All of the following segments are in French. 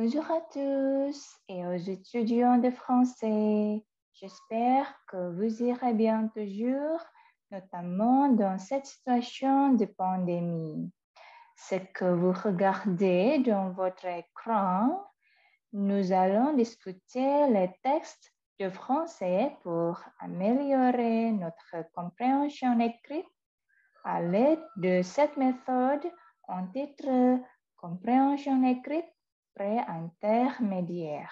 Bonjour à tous et aux étudiants de français. J'espère que vous irez bien toujours, notamment dans cette situation de pandémie. Ce que vous regardez dans votre écran, nous allons discuter les textes de français pour améliorer notre compréhension écrite à l'aide de cette méthode en titre compréhension écrite pré-intermédiaire.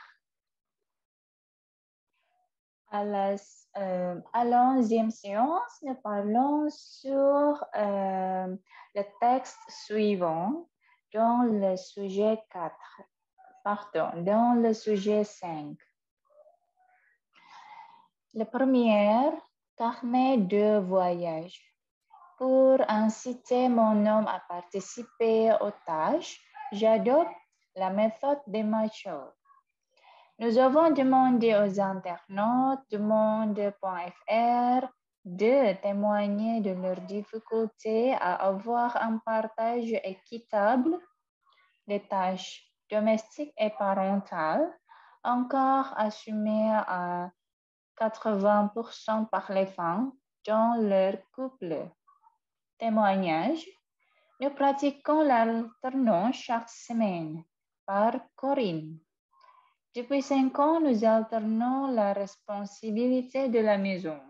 À la 11e séance, nous parlons sur le texte suivant dans le sujet 4, dans le sujet 5. Le premier, carnet de voyage. Pour inciter mon homme à participer aux tâches, j'adopte la méthode des machos. Nous avons demandé aux internautes de monde.fr de témoigner de leurs difficultés à avoir un partage équitable des tâches domestiques et parentales, encore assumées à 80% par les femmes dans leur couple. Témoignage. Nous pratiquons l'alternance chaque semaine par Corinne. Depuis 5 ans, nous alternons la responsabilité de la maison.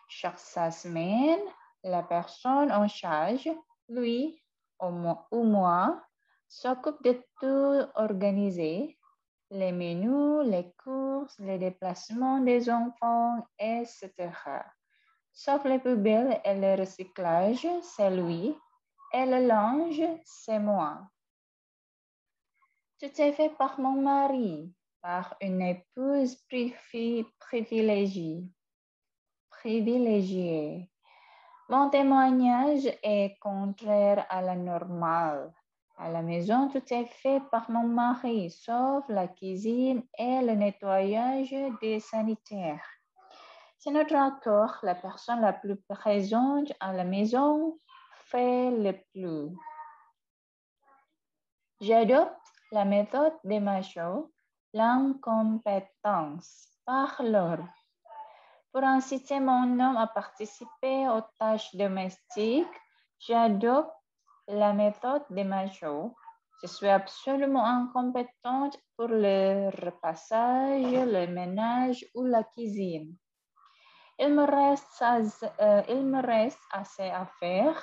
Chaque semaine, la personne en charge, lui ou moi, s'occupe de tout organiser, les menus, les courses, les déplacements des enfants, etc. Sauf les poubelles et le recyclage, c'est lui, et le linge, c'est moi. Tout est fait par mon mari, par une épouse privilégiée. Mon témoignage est contraire à la normale. À la maison, tout est fait par mon mari, sauf la cuisine et le nettoyage des sanitaires. C'est notre accord, la personne la plus présente à la maison fait le plus. J'adopte la méthode des machos, l'incompétence par l'ordre. Pour inciter mon homme à participer aux tâches domestiques, j'adopte la méthode des machos. Je suis absolument incompétente pour le repassage, le ménage ou la cuisine. Il me reste assez à faire.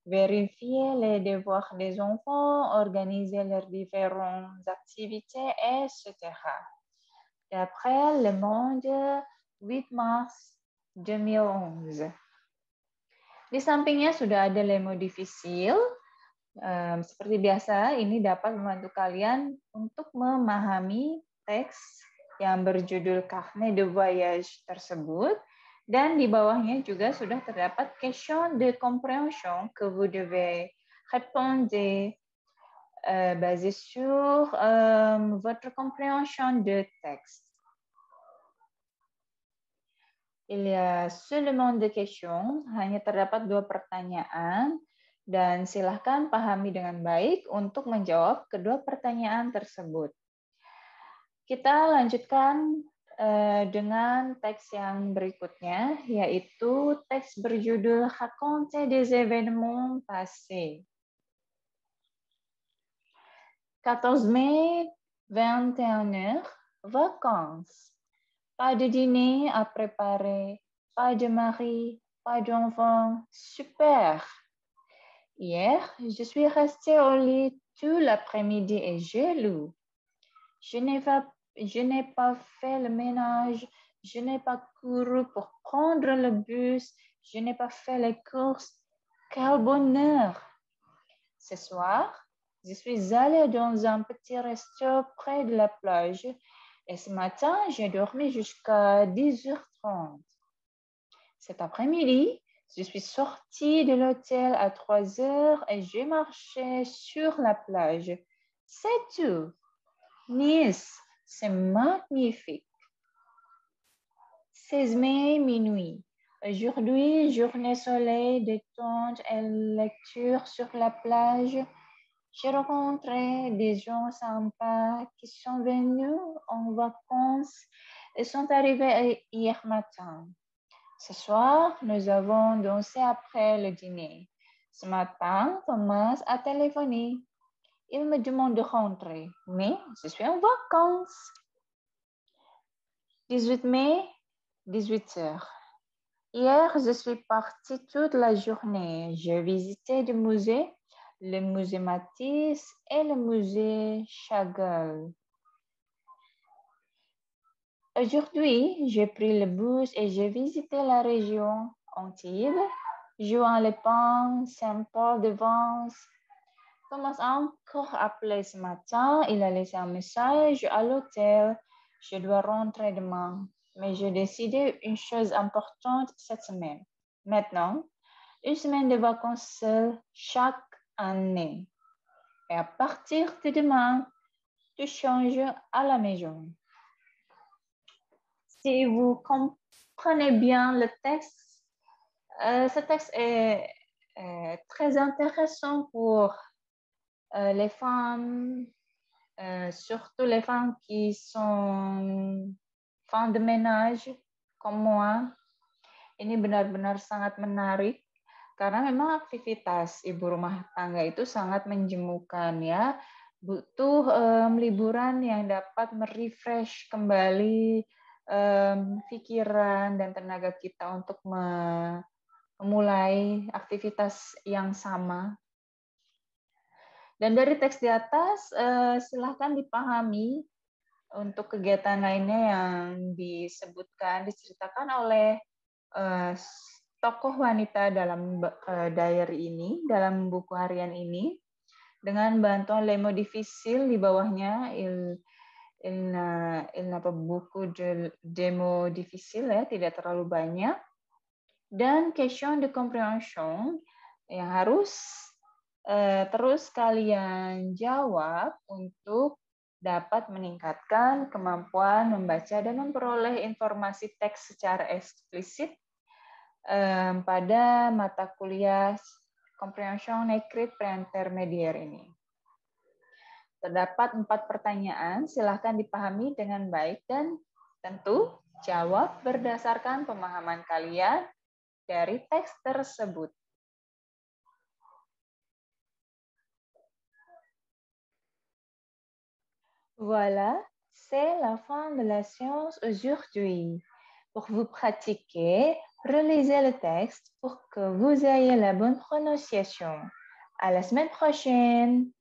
Vérifier les devoirs des enfants, organiser leurs différentes activités, etc. D'après Le Monde, 8 mars 2011. Di sampingnya sudah ada lemma difficile. Seperti biasa, ini dapat membantu kalian untuk memahami teks yang berjudul Carnet de Voyage tersebut. Dan di bawahnya juga sudah terdapat question de compréhension que vous devez répondre basé sur votre compréhension de texte. Il y a seulement deux questions, hanya terdapat 2 pertanyaan, dan silahkan pahami dengan baik untuk menjawab kedua pertanyaan tersebut. Kita lanjutkan dengan teks yang berikutnya, yaitu teks berjudul Raconter des événements passés. 14 mai, 21h, vacances. Pas de dîner à préparer, pas de mari, pas d'enfant. Super! Hier, je suis restée au lit tout l'après-midi et j'ai lu. Je n'ai pas fait le ménage, je n'ai pas couru pour prendre le bus, je n'ai pas fait les courses. Quel bonheur! Ce soir, je suis allée dans un petit resto près de la plage et ce matin, j'ai dormi jusqu'à 10h30. Cet après-midi, je suis sortie de l'hôtel à 3h et j'ai marché sur la plage. C'est tout. Nice, c'est magnifique. 16 mai, minuit. Aujourd'hui, journée soleil, détente et lecture sur la plage. J'ai rencontré des gens sympas qui sont venus en vacances et sont arrivés hier matin. Ce soir, nous avons dansé après le dîner. Ce matin, Thomas a téléphoné. Il me demande de rentrer, mais je suis en vacances. 18 mai, 18 heures. Hier, je suis partie toute la journée. J'ai visité des musées, le musée Matisse et le musée Chagall. Aujourd'hui, j'ai pris le bus et j'ai visité la région Antibes, Juan-les-Pins, Saint-Paul-de-Vence. Thomas a encore appelé ce matin. Il a laissé un message à l'hôtel. Je dois rentrer demain. Mais j'ai décidé une chose importante cette semaine. Maintenant, une semaine de vacances seule chaque année. Et à partir de demain, tu changes à la maison. Si vous comprenez bien le texte, ce texte est très intéressant pour les femmes, surtout les femmes qui sont femmes de ménage comme moi. Ini benar-benar sangat menarik karena memang aktivitas ibu rumah tangga itu sangat menjemukan ya. Butuh liburan yang dapat merefresh kembali pikiran dan tenaga kita untuk memulai aktivitas yang sama. Dan dari teks di atas, silahkan dipahami untuk kegiatan lainnya yang diceritakan oleh tokoh wanita dalam diary ini, dalam buku harian ini, dengan bantuan les mots difficiles di bawahnya, il n'a pas beaucoup de mots difficiles ya, tidak terlalu banyak, dan question de compréhension yang harus terus kalian jawab untuk dapat meningkatkan kemampuan membaca dan memperoleh informasi teks secara eksplisit pada mata kuliah Comprehension Écrit Préintermédiaire ini. Terdapat 4 pertanyaan, silahkan dipahami dengan baik dan tentu jawab berdasarkan pemahaman kalian dari teks tersebut. Voilà, c'est la fin de la séance aujourd'hui. Pour vous pratiquer, relisez le texte pour que vous ayez la bonne prononciation. À la semaine prochaine!